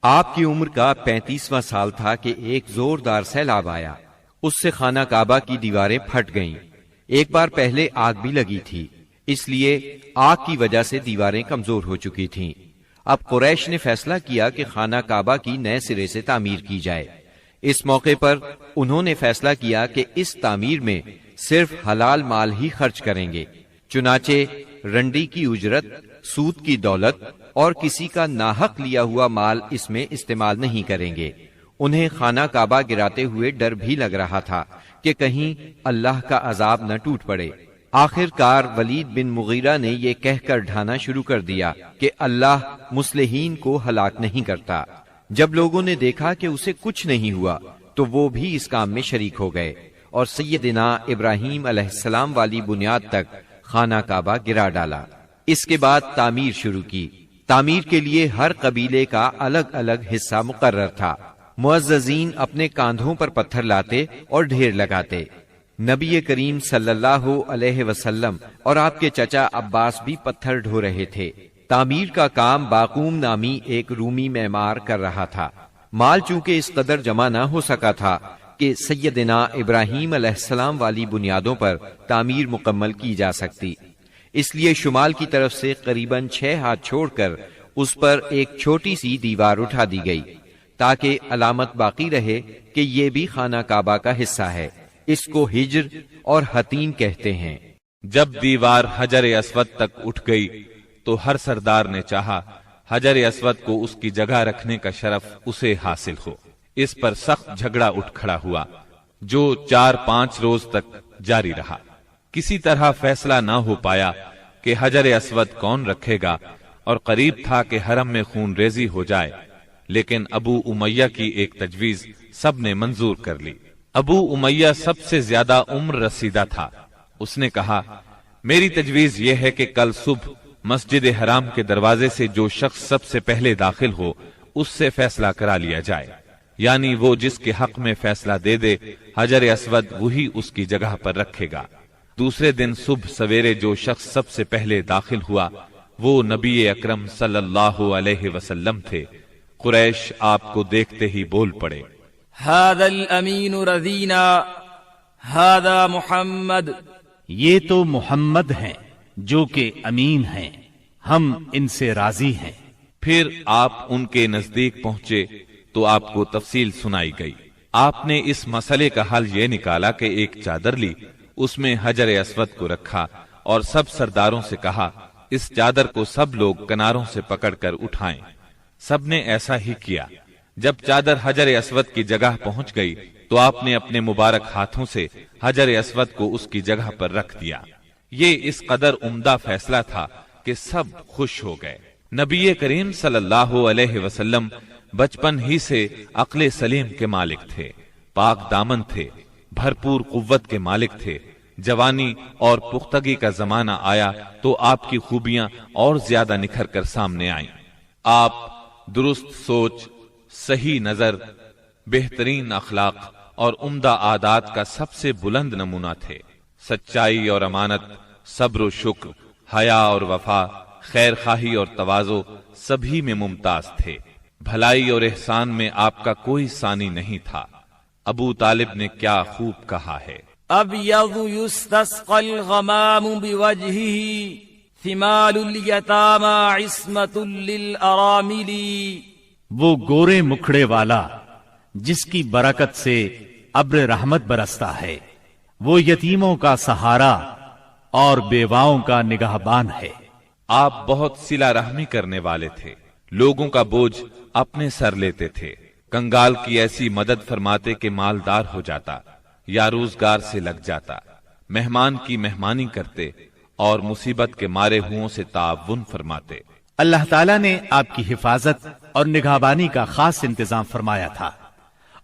آپ کی عمر کا 35واں سال تھا کہ ایک زوردار سیلاب آیا، اس سے خانہ کعبہ کی دیواریں پھٹ گئیں۔ ایک بار پہلے آگ بھی لگی تھی، اس لیے آگ کی وجہ سے دیواریں کمزور ہو چکی تھیں۔ اب قریش نے فیصلہ کیا کہ خانہ کعبہ کی نئے سرے سے تعمیر کی جائے۔ اس موقع پر انہوں نے فیصلہ کیا کہ اس تعمیر میں صرف حلال مال ہی خرچ کریں گے، چنانچہ رنڈی کی اجرت، سود کی دولت اور کسی کا ناحق لیا ہوا مال اس میں استعمال نہیں کریں گے۔ انہیں خانہ کعبہ گراتے ہوئے ڈر بھی لگ رہا تھا کہ کہیں اللہ کا عذاب نہ ٹوٹ پڑے۔ آخر کار ولید بن مغیرہ نے یہ کہہ کر ڈھانا شروع کر دیا کہ اللہ مصلحین کو ہلاک نہیں کرتا۔ جب لوگوں نے دیکھا کہ اسے کچھ نہیں ہوا تو وہ بھی اس کام میں شریک ہو گئے اور سیدنا ابراہیم علیہ السلام والی بنیاد تک خانہ کعبہ گرا ڈالا۔ اس کے بعد تعمیر شروع کی۔ تعمیر کے لیے ہر قبیلے کا الگ الگ حصہ مقرر تھا۔ معززین اپنے کاندھوں پر پتھر لاتے اور ڈھیر لگاتے۔ نبی کریم صلی اللہ علیہ وسلم اور آپ کے چچا عباس بھی پتھر ڈھو رہے تھے۔ تعمیر کا کام باقوم نامی ایک رومی معمار کر رہا تھا۔ مال چونکہ اس قدر جمع نہ ہو سکا تھا کہ سیدنا ابراہیم علیہ السلام والی بنیادوں پر تعمیر مکمل کی جا سکتی، اس لیے شمال کی طرف سے قریباً 6 ہاتھ چھوڑ کر اس پر ایک چھوٹی سی دیوار اٹھا دی گئی تاکہ علامت باقی رہے کہ یہ بھی خانہ کعبہ کا حصہ ہے۔ اس کو ہجر اور حتین کہتے ہیں۔ جب دیوار حجر اسود تک اٹھ گئی تو ہر سردار نے چاہا حجر اسود کو اس کی جگہ رکھنے کا شرف اسے حاصل ہو۔ اس پر سخت جھگڑا اٹھ کھڑا ہوا جو 4-5 روز تک جاری رہا۔ کسی طرح فیصلہ نہ ہو پایا کہ حجر اسود کون رکھے گا، اور قریب تھا کہ حرم میں خون ریزی ہو جائے، لیکن ابو امیہ کی ایک تجویز سب نے منظور کر لی۔ ابو امیہ سب سے زیادہ عمر رسیدہ تھا۔ اس نے کہا، میری تجویز یہ ہے کہ کل صبح مسجد حرام کے دروازے سے جو شخص سب سے پہلے داخل ہو اس سے فیصلہ کرا لیا جائے، یعنی وہ جس کے حق میں فیصلہ دے دے حجر اسود وہی اس کی جگہ پر رکھے گا۔ دوسرے دن صبح سویرے جو شخص سب سے پہلے داخل ہوا وہ نبی اکرم صلی اللہ علیہ وسلم تھے۔ قریش آپ کو دیکھتے ہی بول پڑے، هذا الامین رضینا هذا محمد، یہ تو محمد ہیں جو کہ امین ہیں، ہم ان سے راضی ہیں۔ پھر آپ ان کے نزدیک پہنچے تو آپ کو تفصیل سنائی گئی۔ آپ نے اس مسئلے کا حل یہ نکالا کہ ایک چادر لی، اس میں حجر اسود کو رکھا اور سب سرداروں سے کہا اس چادر کو سب لوگ کناروں سے پکڑ کر اٹھائیں۔ سب نے ایسا ہی کیا۔ جب چادر حجر اسود کی جگہ پہنچ گئی تو آپ نے اپنے مبارک ہاتھوں سے حجر اسود کو اس کی جگہ پر رکھ دیا۔ یہ اس قدر عمدہ فیصلہ تھا کہ سب خوش ہو گئے۔ نبی کریم صلی اللہ علیہ وسلم بچپن ہی سے عقل سلیم کے مالک تھے، پاک دامن تھے، بھرپور قوت کے مالک تھے۔ جوانی اور پختگی کا زمانہ آیا تو آپ کی خوبیاں اور زیادہ نکھر کر سامنے آئیں۔ آپ درست سوچ، صحیح نظر، بہترین اخلاق اور عمدہ عادات کا سب سے بلند نمونہ تھے۔ سچائی اور امانت، صبر و شکر، حیا اور وفا، خیر خواہی اور تواضع سبھی میں ممتاز تھے۔ بھلائی اور احسان میں آپ کا کوئی ثانی نہیں تھا۔ ابو طالب نے کیا خوب کہا ہے، ابیض یستسقى الغمام بوجهه ثمال الیتامی عصمت للارامل، وہ گورے مکھڑے والا جس کی برکت سے ابر رحمت برستا ہے، وہ یتیموں کا سہارا اور بیواؤں کا نگہبان ہے۔ آپ بہت صلہ رحمی کرنے والے تھے، لوگوں کا بوجھ اپنے سر لیتے تھے، کنگال کی ایسی مدد فرماتے کہ مالدار ہو جاتا یا روزگار سے لگ جاتا، مہمان کی مہمانی کرتے اور مصیبت کے مارے ہوں سے تعاون فرماتے۔ اللہ تعالیٰ نے آپ کی حفاظت اور نگہبانی کا خاص انتظام فرمایا تھا،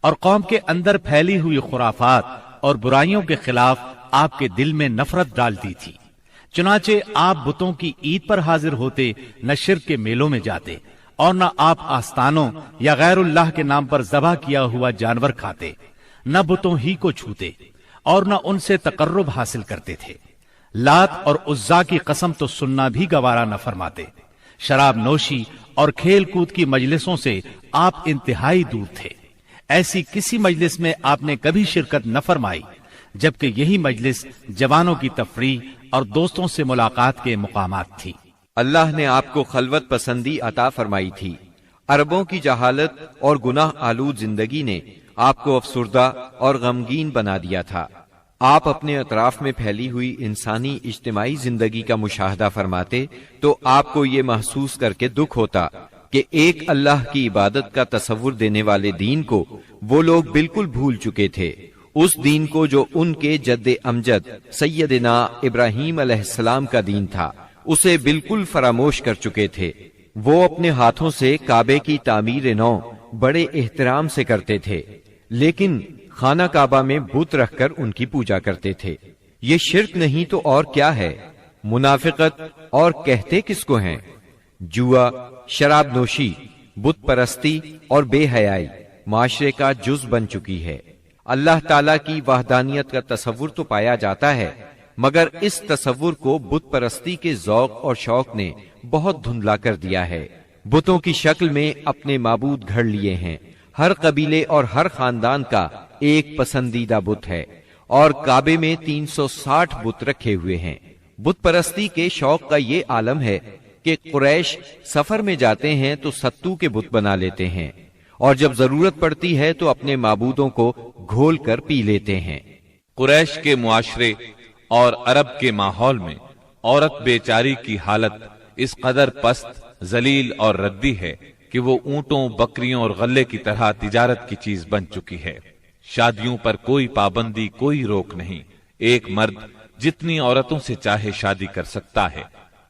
اور قوم کے اندر پھیلی ہوئی خرافات اور برائیوں کے خلاف آپ کے دل میں نفرت ڈال دی تھی۔ چنانچہ آپ بتوں کی عید پر حاضر ہوتے، نہ شرک کے میلوں میں جاتے، اور نہ آپ آستانوں یا غیر اللہ کے نام پر ذبح کیا ہوا جانور کھاتے، نہ بتوں ہی کو چھوتے، اور نہ ان سے تقرب حاصل کرتے تھے۔ لات اور عزا کی قسم تو سننا بھی گوارا نہ فرماتے۔ شراب نوشی اور کھیل کود کی مجلسوں سے آپ انتہائی دور تھے۔ ایسی کسی مجلس میں آپ نے کبھی شرکت نہ فرمائی جبکہ یہی مجلس جوانوں کی تفریح اور دوستوں سے ملاقات کے مقامات تھی۔ اللہ نے آپ کو خلوت پسندی عطا فرمائی تھی۔ عربوں کی جہالت اور گناہ آلود زندگی نے آپ کو افسردہ اور غمگین بنا دیا تھا۔ آپ اپنے اطراف میں پھیلی ہوئی انسانی اجتماعی زندگی کا مشاہدہ فرماتے تو آپ کو یہ محسوس کر کے دکھ ہوتا کہ ایک اللہ کی عبادت کا تصور دینے والے دین کو وہ لوگ بالکل بھول چکے تھے، اس دین کو جو ان کے جد امجد سیدنا ابراہیم علیہ السلام کا دین تھا، اسے بالکل فراموش کر چکے تھے۔ وہ اپنے ہاتھوں سے کعبے کی تعمیر نو بڑے احترام سے کرتے تھے، لیکن خانہ کعبہ میں بت رکھ کر ان کی پوجا کرتے تھے۔ یہ شرک نہیں تو اور کیا ہے؟ منافقت اور کہتے کس کو ہیں؟ جوا، شراب نوشی، بت پرستی اور بے حیائی معاشرے کا جز بن چکی ہے۔ اللہ تعالیٰ کی وحدانیت کا تصور تو پایا جاتا ہے، مگر اس تصور کو بت پرستی کے ذوق اور شوق نے بہت دھندلا کر دیا ہے۔ بتوں کی شکل میں اپنے معبود گھڑ لیے ہیں۔ ہر قبیلے اور ہر خاندان کا ایک پسندیدہ بت ہے اور کعبے میں 360 بت رکھے ہوئے ہیں۔ بت پرستی کے شوق کا یہ عالم ہے کہ قریش سفر میں جاتے ہیں تو ستو کے بت بنا لیتے ہیں اور جب ضرورت پڑتی ہے تو اپنے معبودوں کو گھول کر پی لیتے ہیں۔ قریش کے معاشرے اور عرب کے ماحول میں عورت بیچاری کی حالت اس قدر پست، ذلیل اور ردی ہے کہ وہ اونٹوں، بکریوں اور غلے کی طرح تجارت کی چیز بن چکی ہے۔ شادیوں پر کوئی پابندی، کوئی روک نہیں۔ ایک مرد جتنی عورتوں سے چاہے شادی کر سکتا ہے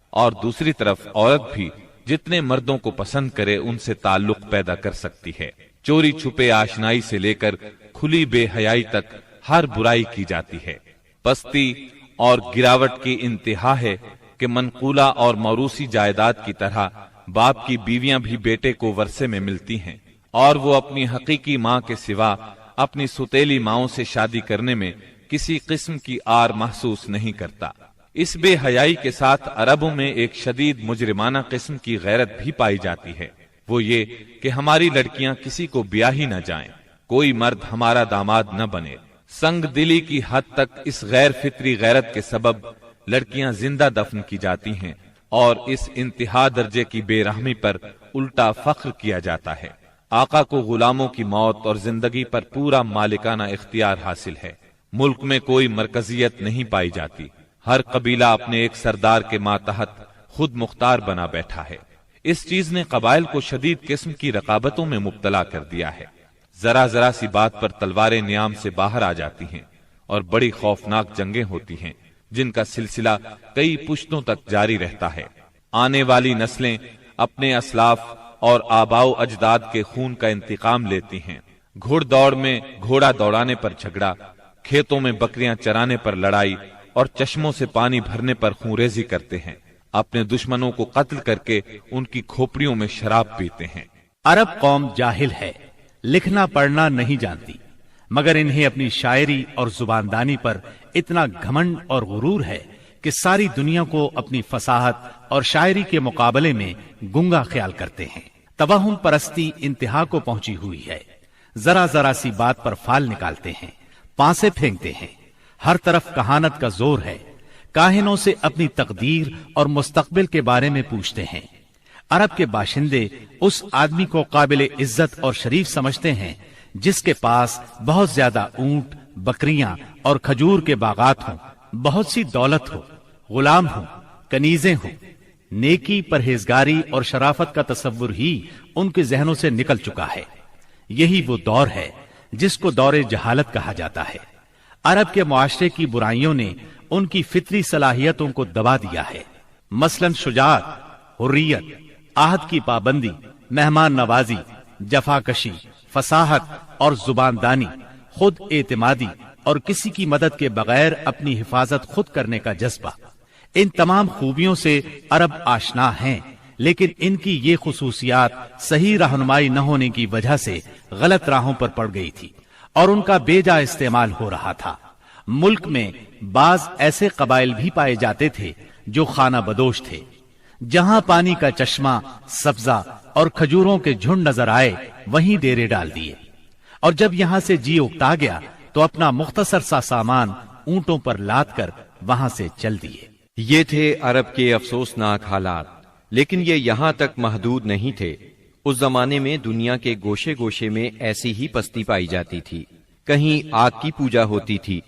اور دوسری طرف عورت بھی جتنے مردوں کو پسند کرے ان سے تعلق پیدا کر سکتی ہے۔ چوری چھپے آشنائی سے لے کر کھلی بے حیائی تک ہر برائی کی جاتی ہے۔ پستی اور گراوٹ کی انتہا ہے کہ منقولہ اور موروثی جائیداد کی طرح باپ کی بیویاں بھی بیٹے کو ورثے میں ملتی ہیں اور وہ اپنی حقیقی ماں کے سوا اپنی ستیلی ماؤں سے شادی کرنے میں کسی قسم کی آر محسوس نہیں کرتا۔ اس بے حیائی کے ساتھ عربوں میں ایک شدید مجرمانہ قسم کی غیرت بھی پائی جاتی ہے، وہ یہ کہ ہماری لڑکیاں کسی کو بیاہ ہی نہ جائیں، کوئی مرد ہمارا داماد نہ بنے۔ سنگ دلی کی حد تک اس غیر فطری غیرت کے سبب لڑکیاں زندہ دفن کی جاتی ہیں اور اس انتہا درجے کی بے رحمی پر الٹا فخر کیا جاتا ہے۔ آقا کو غلاموں کی موت اور زندگی پر پورا مالکانہ اختیار حاصل ہے۔ ملک میں کوئی مرکزیت نہیں پائی جاتی، ہر قبیلہ اپنے ایک سردار کے ماتحت خود مختار بنا بیٹھا ہے۔ اس چیز نے قبائل کو شدید قسم کی رقابتوں میں مبتلا کر دیا ہے۔ ذرا ذرا سی بات پر تلواریں نیام سے باہر آ جاتی ہیں اور بڑی خوفناک جنگیں ہوتی ہیں جن کا سلسلہ کئی پشتوں تک جاری رہتا ہے۔ آنے والی نسلیں اپنے اسلاف اور آباؤ اجداد کے خون کا انتقام لیتی ہیں۔ گھوڑ دوڑ میں گھوڑا دوڑانے پر جھگڑا، کھیتوں میں بکریاں چرانے پر لڑائی اور چشموں سے پانی بھرنے پر خونریزی کرتے ہیں۔ اپنے دشمنوں کو قتل کر کے ان کی کھوپڑیوں میں شراب پیتے ہیں۔ عرب قوم جاہل ہے، لکھنا پڑھنا نہیں جانتی، مگر انہیں اپنی شاعری اور زباندانی پر اتنا گھمنڈ اور غرور ہے کہ ساری دنیا کو اپنی فصاحت اور شاعری کے مقابلے میں گنگا خیال کرتے ہیں۔ توہم پرستی انتہا کو پہنچی ہوئی ہے۔ ذرا ذرا سی بات پر فال نکالتے ہیں، پانسے پھینکتے ہیں۔ ہر طرف کہانت کا زور ہے، کاہنوں سے اپنی تقدیر اور مستقبل کے بارے میں پوچھتے ہیں۔ عرب کے باشندے اس آدمی کو قابل عزت اور شریف سمجھتے ہیں جس کے پاس بہت زیادہ اونٹ، بکریاں اور کھجور کے باغات ہوں، بہت سی دولت ہو، غلام ہوں، کنیزیں ہوں۔ نیکی، پرہیزگاری اور شرافت کا تصور ہی ان کے ذہنوں سے نکل چکا ہے۔ یہی وہ دور ہے جس کو دور جہالت کہا جاتا ہے۔ عرب کے معاشرے کی برائیوں نے ان کی فطری صلاحیتوں کو دبا دیا ہے، مثلاً شجاعت، حریت، عہد کی پابندی، مہمان نوازی، جفاکشی، فصاحت اور زباندانی، خود اعتمادی اور کسی کی مدد کے بغیر اپنی حفاظت خود کرنے کا جذبہ۔ ان تمام خوبیوں سے عرب آشنا ہیں، لیکن ان کی یہ خصوصیات صحیح رہنمائی نہ ہونے کی وجہ سے غلط راہوں پر پڑ گئی تھی اور ان کا بے جا استعمال ہو رہا تھا۔ ملک میں بعض ایسے قبائل بھی پائے جاتے تھے جو خانہ بدوش تھے، جہاں پانی کا چشمہ، سبزہ اور کھجوروں کے جھنڈ نظر آئے وہیں ڈیرے ڈال دیے، اور جب یہاں سے جی اکتا گیا تو اپنا مختصر سا سامان اونٹوں پر لاد کر وہاں سے چل دیے۔ یہ تھے عرب کے افسوسناک حالات، لیکن یہ یہاں تک محدود نہیں تھے۔ اس زمانے میں دنیا کے گوشے گوشے میں ایسی ہی پستی پائی جاتی تھی۔ کہیں آگ کی پوجا ہوتی تھی،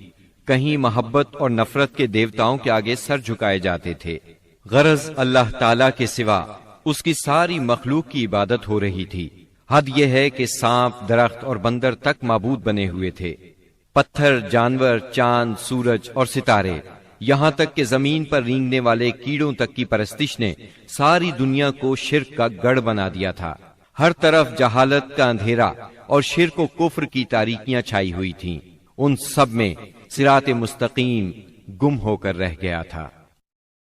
کہیں محبت اور نفرت کے دیوتاؤں کے آگے سر جھکائے جاتے تھے۔ غرض اللہ تعالیٰ کے سوا اس کی ساری مخلوق کی عبادت ہو رہی تھی۔ حد یہ ہے کہ سانپ، درخت اور بندر تک معبود بنے ہوئے تھے۔ پتھر، جانور، چاند، سورج اور ستارے، یہاں تک کہ زمین پر رینگنے والے کیڑوں تک کی پرستش نے ساری دنیا کو شرک کا گڑھ بنا دیا تھا۔ ہر طرف جہالت کا اندھیرا اور شرک و کفر کی تاریکیاں چھائی ہوئی تھیں۔ ان سب میں صراط مستقیم گم ہو کر رہ گیا تھا۔